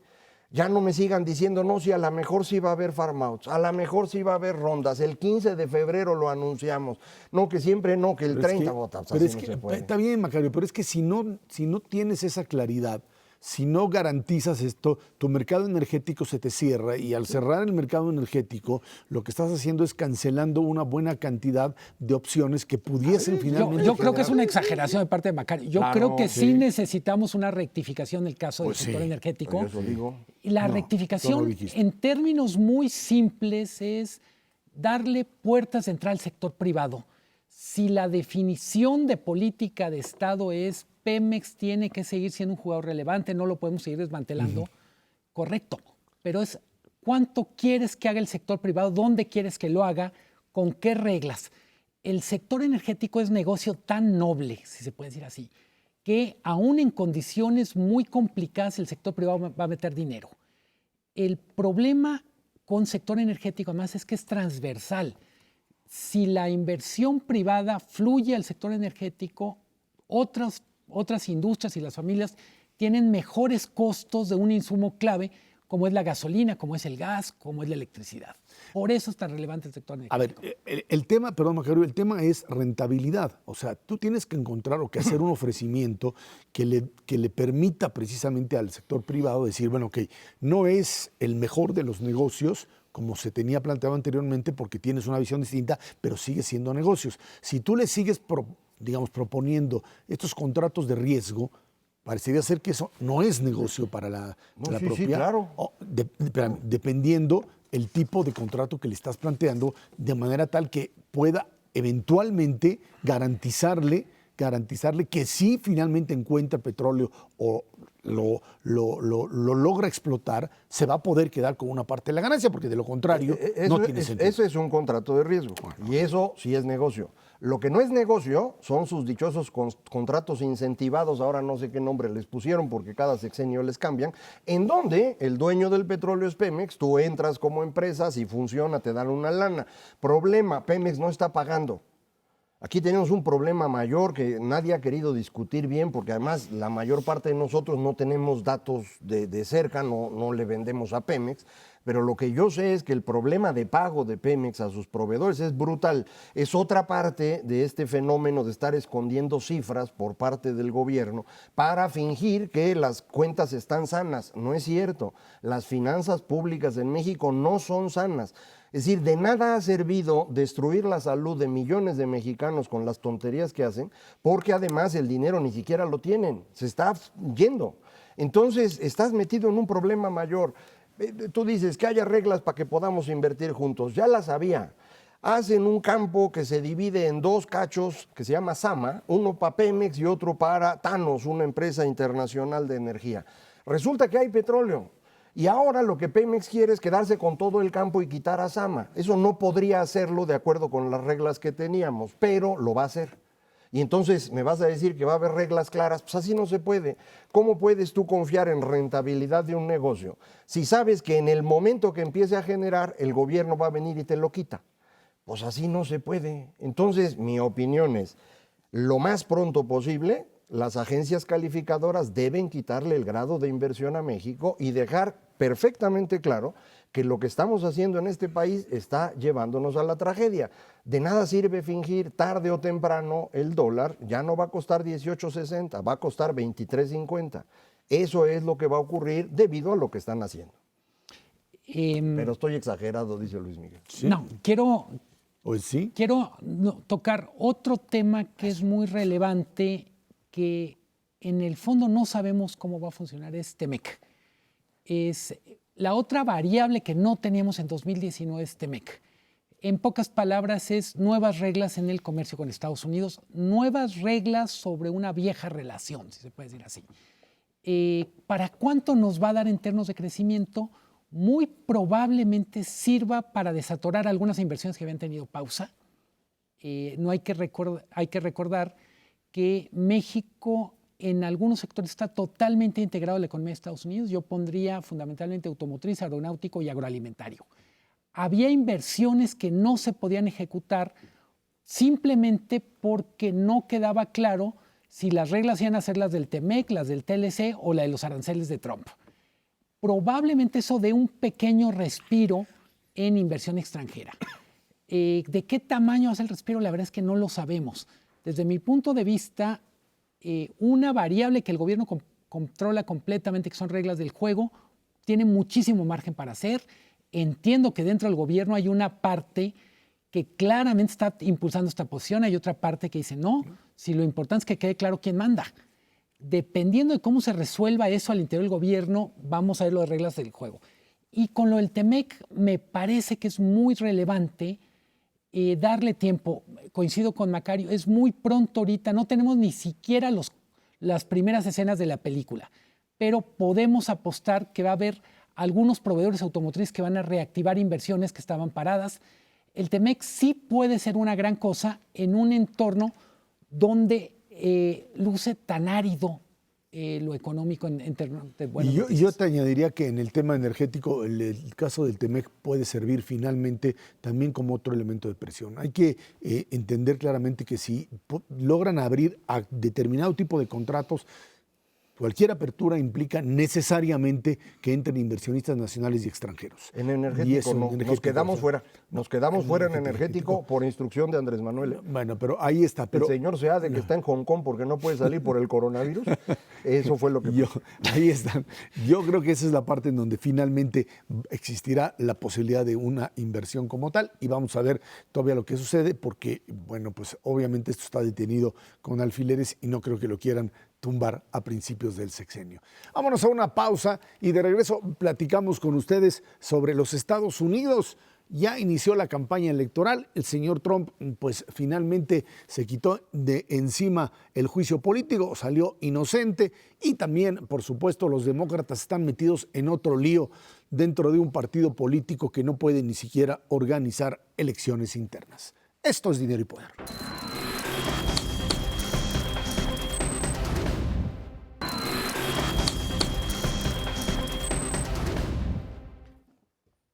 Ya no me sigan diciendo, no, si a lo mejor sí va a haber farm outs, a lo mejor sí va a haber rondas, el 15 de febrero lo anunciamos, no, que siempre no, que el 30 votos. Pero es que, está bien, Macario, pero es que si no tienes esa claridad, si no garantizas esto, tu mercado energético se te cierra y al cerrar el mercado energético, lo que estás haciendo es cancelando una buena cantidad de opciones que pudiesen finalmente... Yo creo que es una exageración de parte de Macario. Yo creo que sí necesitamos una rectificación del caso del sector energético. Eso digo. Y la rectificación, en términos muy simples, es darle puertas de entrada al sector privado. Si la definición de política de Estado es Pemex tiene que seguir siendo un jugador relevante, no lo podemos seguir desmantelando, correcto, pero es cuánto quieres que haga el sector privado, dónde quieres que lo haga, con qué reglas. El sector energético es negocio tan noble, si se puede decir así, que aún en condiciones muy complicadas el sector privado va a meter dinero. El problema con sector energético además es que es transversal. Si la inversión privada fluye al sector energético, otras industrias y las familias tienen mejores costos de un insumo clave como es la gasolina, como es el gas, como es la electricidad. Por eso es tan relevante el sector energético. A ver, el tema, perdón, Macario, el tema es rentabilidad. O sea, tú tienes que encontrar o que hacer un ofrecimiento que le permita precisamente al sector privado decir, bueno, ok, no es el mejor de los negocios como se tenía planteado anteriormente porque tienes una visión distinta, pero sigue siendo negocios. Si tú le sigues proponiendo estos contratos de riesgo, parecería ser que eso no es negocio para la propiedad. Sí, claro. Dependiendo el tipo de contrato que le estás planteando, de manera tal que pueda eventualmente garantizarle que si finalmente encuentra petróleo o lo logra explotar, se va a poder quedar con una parte de la ganancia, porque de lo contrario no tiene sentido. Ese es un contrato de riesgo, y eso sí es negocio. Lo que no es negocio son sus dichosos contratos incentivados, ahora no sé qué nombre les pusieron porque cada sexenio les cambian, en donde el dueño del petróleo es Pemex, tú entras como empresa, si funciona te dan una lana. Problema, Pemex no está pagando. Aquí tenemos un problema mayor que nadie ha querido discutir bien, porque además la mayor parte de nosotros no tenemos datos de cerca, no le vendemos a Pemex, pero lo que yo sé es que el problema de pago de Pemex a sus proveedores es brutal. Es otra parte de este fenómeno de estar escondiendo cifras por parte del gobierno para fingir que las cuentas están sanas. No es cierto. Las finanzas públicas en México no son sanas. Es decir, de nada ha servido destruir la salud de millones de mexicanos con las tonterías que hacen, porque además el dinero ni siquiera lo tienen, se está yendo. Entonces, estás metido en un problema mayor. Tú dices que haya reglas para que podamos invertir juntos. Ya las había. Hacen un campo que se divide en dos cachos, que se llama Sama, uno para Pemex y otro para Thanos, una empresa internacional de energía. Resulta que hay petróleo. Y ahora lo que Pemex quiere es quedarse con todo el campo y quitar a Sama. Eso no podría hacerlo de acuerdo con las reglas que teníamos, pero lo va a hacer. Y entonces me vas a decir que va a haber reglas claras, pues así no se puede. ¿Cómo puedes tú confiar en rentabilidad de un negocio si sabes que en el momento que empiece a generar el gobierno va a venir y te lo quita? Pues así no se puede. Entonces mi opinión es, lo más pronto posible, las agencias calificadoras deben quitarle el grado de inversión a México y dejar perfectamente claro que lo que estamos haciendo en este país está llevándonos a la tragedia. De nada sirve fingir, tarde o temprano el dólar ya no va a costar 18.60, va a costar 23.50. Eso es lo que va a ocurrir debido a lo que están haciendo. Pero estoy exagerado, dice Luis Miguel. ¿Sí? No, quiero Pues sí. tocar otro tema que es muy relevante, que en el fondo no sabemos cómo va a funcionar, es TEMEC. Es la otra variable que no teníamos en 2019 es TEMEC. En pocas palabras es nuevas reglas en el comercio con Estados Unidos, nuevas reglas sobre una vieja relación, si se puede decir así. ¿Para cuánto nos va a dar en términos de crecimiento? Muy probablemente sirva para desatorar algunas inversiones que habían tenido pausa. No hay que recordar que México en algunos sectores está totalmente integrado a la economía de Estados Unidos. Yo pondría fundamentalmente automotriz, aeronáutico y agroalimentario. Había inversiones que no se podían ejecutar simplemente porque no quedaba claro si las reglas iban a ser las del TEMEC, las del TLC o la de los aranceles de Trump. Probablemente eso dé un pequeño respiro en inversión extranjera. ¿De qué tamaño es el respiro? La verdad es que no lo sabemos. Desde mi punto de vista, una variable que el gobierno controla completamente, que son reglas del juego, tiene muchísimo margen para hacer. Entiendo que dentro del gobierno hay una parte que claramente está impulsando esta posición, hay otra parte que dice no, si lo importante es que quede claro quién manda. Dependiendo de cómo se resuelva eso al interior del gobierno, vamos a ver las reglas del juego. Y con lo del TEMEC me parece que es muy relevante darle tiempo. Coincido con Macario, es muy pronto ahorita, no tenemos ni siquiera las primeras escenas de la película, pero podemos apostar que va a haber algunos proveedores automotrices que van a reactivar inversiones que estaban paradas. El TEMEC sí puede ser una gran cosa en un entorno donde luce tan árido lo económico en términos de buenas noticias. Yo te añadiría que en el tema energético el caso del TEMEC puede servir finalmente también como otro elemento de presión. Hay que entender claramente que si logran abrir a determinado tipo de contratos, cualquier apertura implica necesariamente que entren inversionistas nacionales y extranjeros. En energético no, nos quedamos fuera. Nos quedamos fuera en energético por instrucción de Andrés Manuel. Bueno, pero ahí está. Pero, el señor Seade, que está en Hong Kong porque no puede salir por el coronavirus, eso fue lo que... Ahí están. Yo creo que esa es la parte en donde finalmente existirá la posibilidad de una inversión como tal y vamos a ver todavía lo que sucede porque, bueno, pues obviamente esto está detenido con alfileres y no creo que lo quieran tumbar a principios del sexenio. Vámonos a una pausa y de regreso platicamos con ustedes sobre los Estados Unidos Ya inició la campaña electoral, el señor Trump pues finalmente se quitó de encima el juicio político, salió inocente y también, por supuesto, los demócratas están metidos en otro lío dentro de un partido político que no puede ni siquiera organizar elecciones internas. Esto es Dinero y Poder.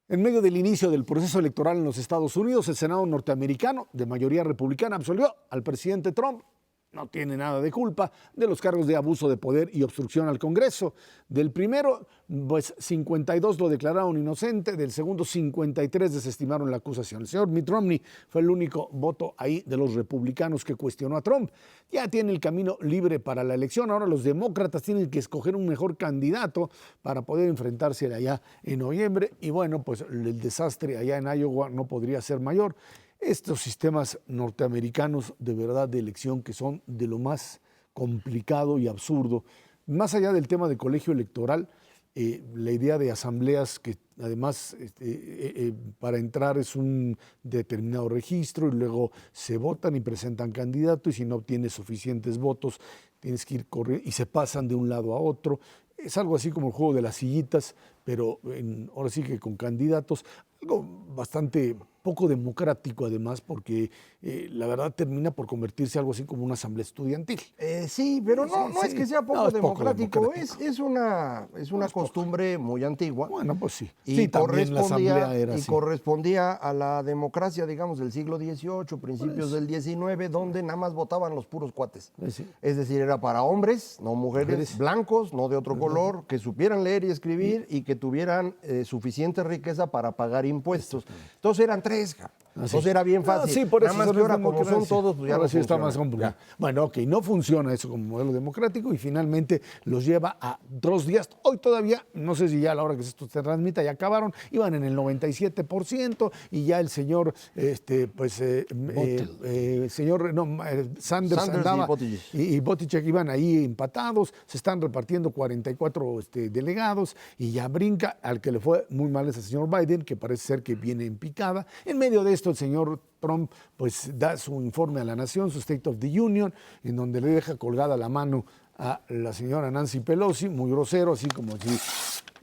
En medio del inicio del proceso electoral en los Estados Unidos, el Senado norteamericano, de mayoría republicana, absolvió al presidente Trump. No tiene nada de culpa de los cargos de abuso de poder y obstrucción al Congreso. Del primero, pues 52 lo declararon inocente, del segundo 53 desestimaron la acusación. El señor Mitt Romney fue el único voto ahí de los republicanos que cuestionó a Trump. Ya tiene el camino libre para la elección. Ahora los demócratas tienen que escoger un mejor candidato para poder enfrentarse allá en noviembre. Y bueno, pues el desastre allá en Iowa no podría ser mayor. Estos sistemas norteamericanos de verdad de elección que son de lo más complicado y absurdo, más allá del tema de colegio electoral, la idea de asambleas que además para entrar es un determinado registro y luego se votan y presentan candidatos y si no obtienes suficientes votos tienes que ir corriendo y se pasan de un lado a otro. Es algo así como el juego de las sillitas, pero ahora sí que con candidatos, algo bastante poco democrático además, porque la verdad termina por convertirse algo así como una asamblea estudiantil. Sí, pero no Sí. es que sea poco No, es poco democrático, democrático. es una costumbre muy antigua. Bueno, pues sí. Y, Sí, también la asamblea era así. correspondía a la democracia, digamos, del siglo XVIII, principios del XIX, donde nada más votaban los puros cuates. Sí. Es decir, era para hombres, no mujeres, blancos, no de otro color, que supieran leer y escribir y que tuvieran suficiente riqueza para pagar impuestos. Entonces eran tres, entonces era bien fácil. Sí, por eso nada más que ahora, como son todos, pues ya ahora no sí está funciona. más complicado. Bueno, ok, no funciona eso como modelo democrático y finalmente los lleva a 2 días. Hoy todavía, no sé si ya a la hora que esto se transmita ya acabaron, iban en el 97% y ya el señor, Sanders andaba y Buttigieg iban ahí empatados, se están repartiendo 44 delegados y ya brinca al que le fue muy mal es el señor Biden, que parece ser que viene en picada. En medio de esto, el señor Trump pues da su informe a la nación, su State of the Union, en donde le deja colgada la mano a la señora Nancy Pelosi, muy grosero, así como si,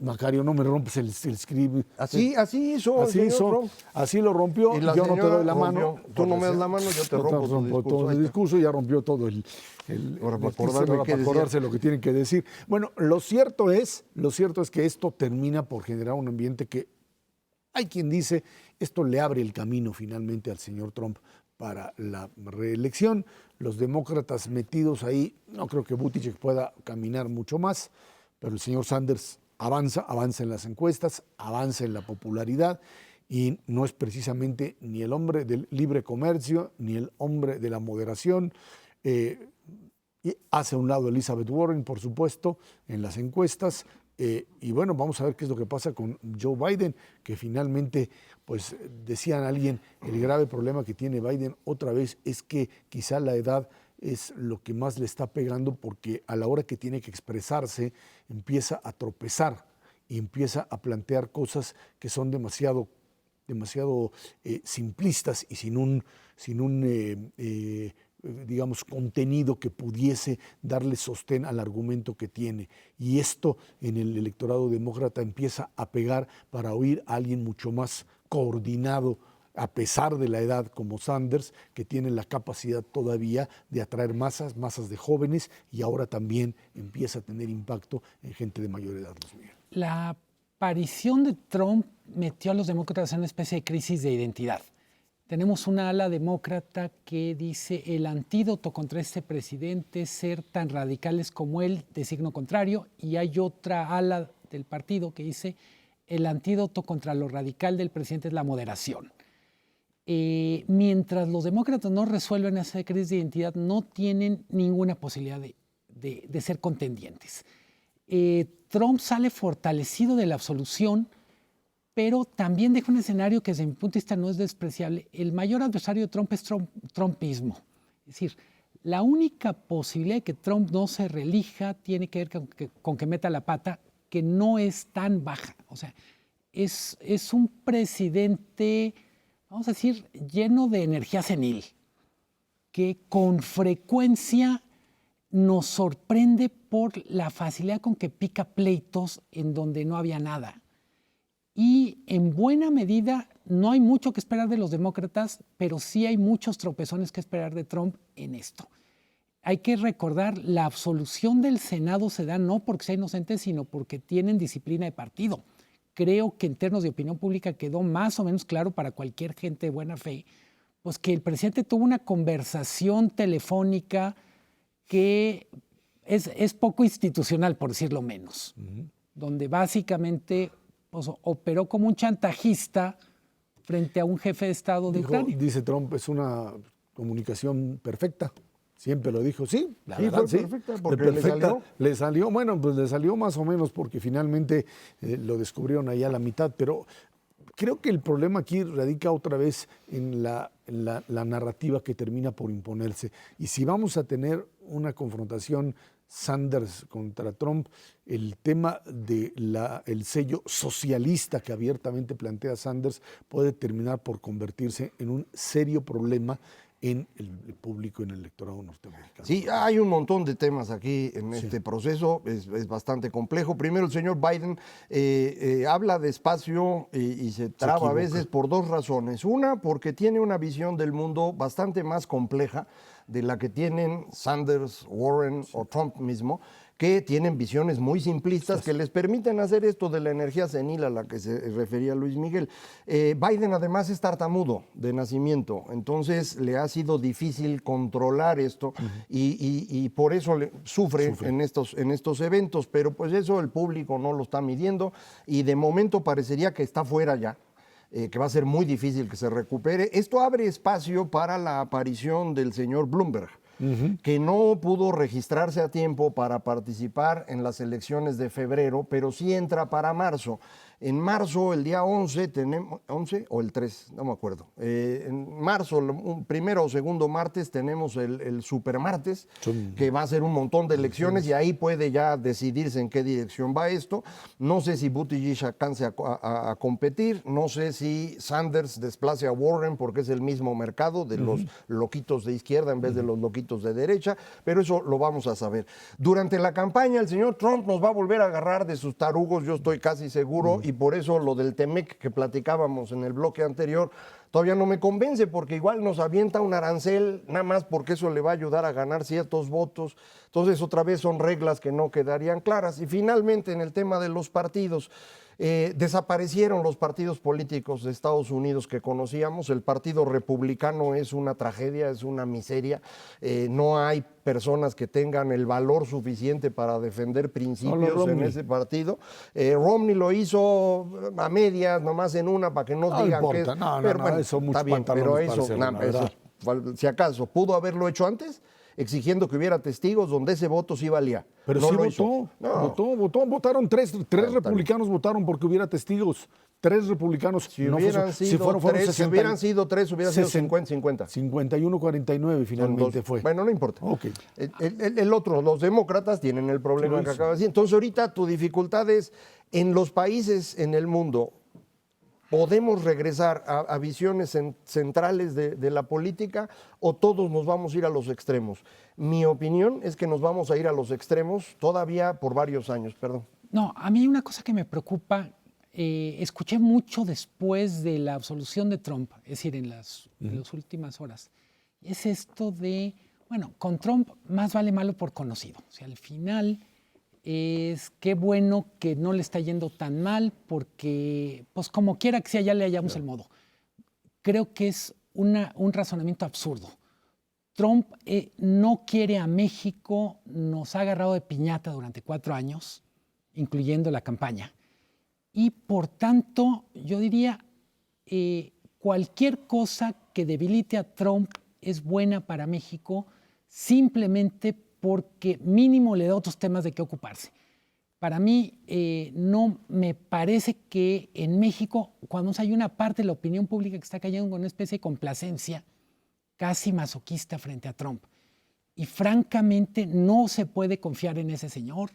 Macario, no me rompes el script. Así hizo el señor Trump. Así lo rompió, Y la yo no te doy la señora mano. rompió. Tú no me das la mano, yo te rompo todo el discurso, ya rompió todo Ahora, para acordarse lo que tienen que decir. Bueno, lo cierto es que esto termina por generar un ambiente que hay quien dice esto le abre el camino finalmente al señor Trump para la reelección. Los demócratas metidos ahí, no creo que Buttigieg pueda caminar mucho más, pero el señor Sanders avanza en las encuestas, avanza en la popularidad y no es precisamente ni el hombre del libre comercio ni el hombre de la moderación. Y hace a un lado Elizabeth Warren, por supuesto, en las encuestas. Y bueno, vamos a ver qué es lo que pasa con Joe Biden, que finalmente, pues decían alguien, el grave problema que tiene Biden otra vez es que quizá la edad es lo que más le está pegando porque a la hora que tiene que expresarse empieza a tropezar y empieza a plantear cosas que son demasiado simplistas y sin un digamos, contenido que pudiese darle sostén al argumento que tiene. Y esto en el electorado demócrata empieza a pegar para oír a alguien mucho más coordinado, a pesar de la edad como Sanders, que tiene la capacidad todavía de atraer masas de jóvenes y ahora también empieza a tener impacto en gente de mayor edad. La aparición de Trump metió a los demócratas en una especie de crisis de identidad. Tenemos una ala demócrata que dice el antídoto contra este presidente es ser tan radicales como él de signo contrario, y hay otra ala del partido que dice el antídoto contra lo radical del presidente es la moderación. Mientras los demócratas no resuelven esa crisis de identidad, no tienen ninguna posibilidad de ser contendientes. Trump sale fortalecido de la absolución, pero también deja un escenario que desde mi punto de vista no es despreciable. El mayor adversario de Trump es Trumpismo. Es decir, la única posibilidad de que Trump no se reelija tiene que ver con que meta la pata, que no es tan baja. O sea, es un presidente, vamos a decir, lleno de energía senil, que con frecuencia nos sorprende por la facilidad con que pica pleitos en donde no había nada. Y en buena medida no hay mucho que esperar de los demócratas, pero sí hay muchos tropezones que esperar de Trump en esto. Hay que recordar, la absolución del Senado se da no porque sea inocente, sino porque tienen disciplina de partido. Creo que en términos de opinión pública quedó más o menos claro para cualquier gente de buena fe, pues que el presidente tuvo una conversación telefónica que es poco institucional, por decirlo menos, donde básicamente pues, operó como un chantajista frente a un jefe de Estado de Ucrania. Dice Trump, es una comunicación perfecta. Siempre lo dijo, sí, la Sí, verdad, fue sí. perfecta, porque Perfecta. le salió. Le salió, bueno, pues le salió más o menos porque finalmente lo descubrieron ahí a la mitad, pero creo que el problema aquí radica otra vez en la narrativa que termina por imponerse. Y si vamos a tener una confrontación Sanders contra Trump, el tema del sello socialista que abiertamente plantea Sanders puede terminar por convertirse en un serio problema en el público, en el electorado norteamericano. Sí, hay un montón de temas aquí en este proceso, es bastante complejo. Primero, el señor Biden habla despacio y se traba a veces por dos razones. Una, porque tiene una visión del mundo bastante más compleja de la que tienen Sanders, Warren o Trump mismo, que tienen visiones muy simplistas que les permiten hacer esto de la energía senil a la que se refería Luis Miguel. Biden además es tartamudo de nacimiento, entonces le ha sido difícil controlar esto y por eso sufre. En estos eventos, pero pues eso el público no lo está midiendo y de momento parecería que está fuera ya. Que va a ser muy difícil que se recupere. Esto abre espacio para la aparición del señor Bloomberg, que no pudo registrarse a tiempo para participar en las elecciones de febrero, pero sí entra para marzo. En marzo, el día 11, tenemos, 11 o el 3, no me acuerdo. En marzo, un primero o segundo martes, tenemos el supermartes, que va a ser un montón de elecciones y ahí puede ya decidirse en qué dirección va esto. No sé si Buttigieg alcance a competir, no sé si Sanders desplace a Warren porque es el mismo mercado de los loquitos de izquierda en vez de los loquitos de derecha, pero eso lo vamos a saber. Durante la campaña, el señor Trump nos va a volver a agarrar de sus tarugos, yo estoy casi seguro, y por eso lo del TEMEC que platicábamos en el bloque anterior todavía no me convence, porque igual nos avienta un arancel, nada más porque eso le va a ayudar a ganar ciertos votos. Entonces, otra vez son reglas que no quedarían claras. Y finalmente, en el tema de los partidos, desaparecieron los partidos políticos de Estados Unidos que conocíamos. El Partido Republicano es una tragedia, es una miseria. No hay personas que tengan el valor suficiente para defender principios en ese partido. Romney lo hizo a medias, nomás en una, para que no digan que es... Eso está bien, pero eso, si acaso, ¿pudo haberlo hecho antes? Exigiendo que hubiera testigos donde ese voto sí valía. Pero no sí votaron tres republicanos votaron porque hubiera testigos. 3 republicanos. Si hubieran sido 3, hubiera sido 50-50. 51-49 finalmente fue. Bueno, no importa. Okay. El otro, los demócratas tienen el problema que acaba de decir. Entonces ahorita tu dificultad es, en los países en el mundo, ¿podemos regresar a visiones centrales de la política o todos nos vamos a ir a los extremos? Mi opinión es que nos vamos a ir a los extremos todavía por varios años, perdón. No, a mí una cosa que me preocupa, escuché mucho después de la absolución de Trump, es decir, en las últimas horas, es esto de, bueno, con Trump más vale malo por conocido. O sea, al final... es qué bueno que no le está yendo tan mal porque, pues como quiera que sea, ya le hallamos el modo. Creo que es un razonamiento absurdo. Trump no quiere a México, nos ha agarrado de piñata durante 4 años, incluyendo la campaña. Y por tanto, yo diría, cualquier cosa que debilite a Trump es buena para México, simplemente porque mínimo le da otros temas de qué ocuparse. Para mí, no me parece que en México, cuando hay una parte de la opinión pública que está cayendo con una especie de complacencia casi masoquista frente a Trump. Y francamente, no se puede confiar en ese señor.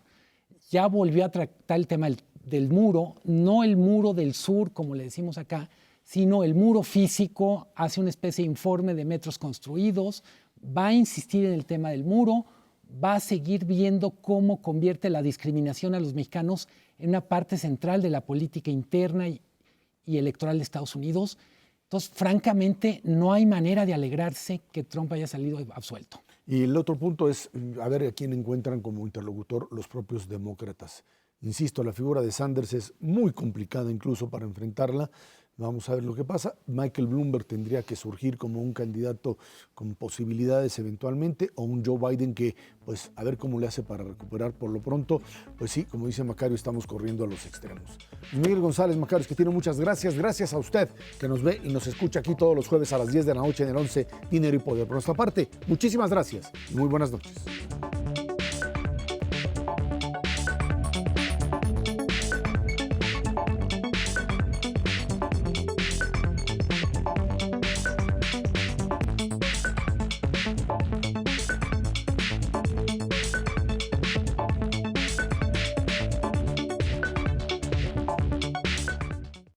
Ya volvió a tratar el tema del muro, no el muro del sur, como le decimos acá, sino el muro físico, hace una especie de informe de metros construidos, va a insistir en el tema del muro, va a seguir viendo cómo convierte la discriminación a los mexicanos en una parte central de la política interna y electoral de Estados Unidos. Entonces, francamente, no hay manera de alegrarse que Trump haya salido absuelto. Y el otro punto es a ver a quién encuentran como interlocutor los propios demócratas. Insisto, la figura de Sanders es muy complicada incluso para enfrentarla. Vamos a ver lo que pasa. Michael Bloomberg tendría que surgir como un candidato con posibilidades eventualmente, o un Joe Biden que, pues, a ver cómo le hace para recuperar por lo pronto. Pues sí, como dice Macario, estamos corriendo a los extremos. Miguel González, Macario, que tiene muchas gracias. Gracias a usted que nos ve y nos escucha aquí todos los jueves a las 10 de la noche en el 11 Dinero y Poder. Por nuestra parte, muchísimas gracias y muy buenas noches.